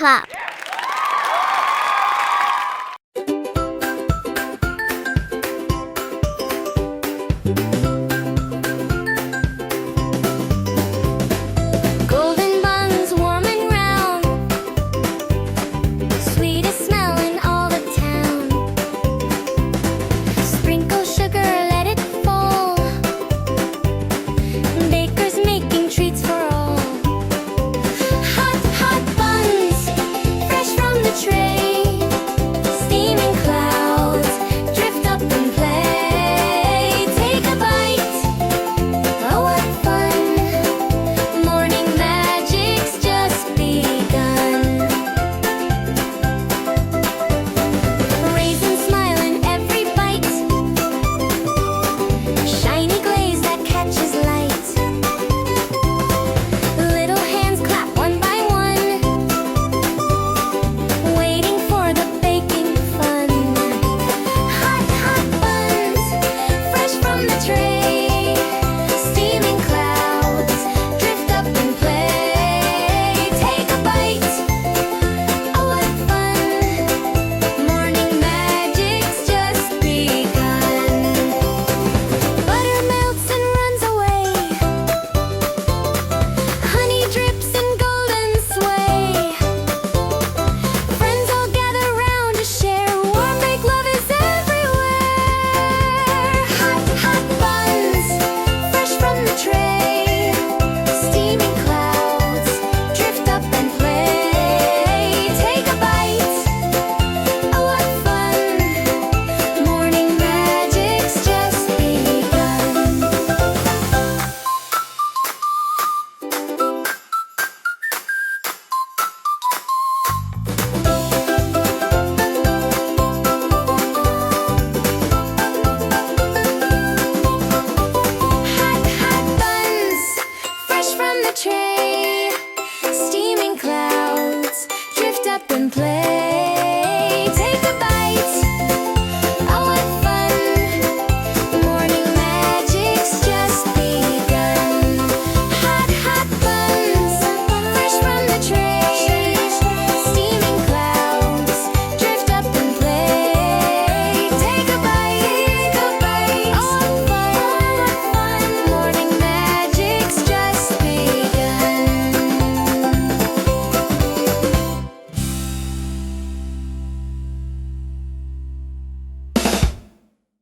clap. Golden buns, warm and round, sweetest smell in all the town. Sprinkle sugar, let it fall. Bakers making treats for all. Hot, hot buns, fresh from the tray. Steaming clouds, drift up and play. Take a bite, oh what fun. Morning magic's just begun. Raisins smile in every bite. Shiny glaze that catches light. Little hands clap one by one, waiting for the baking fun. Hot, hot buns, fresh from the tray. Steaming clouds, drift up and play. Take a bite, oh what fun. Morning magic's just begun. Butter melts and runs away. Honey drips in golden sway. Friends all gather round to share. Warm baked love is everywhere. Hot, hot buns, fresh from the tray. Steaming clouds, drift up and play. Take a bite, oh what fun. Morning magic's just begun. Hot, hot buns, fresh from the tray. Steaming clouds, drift up and play.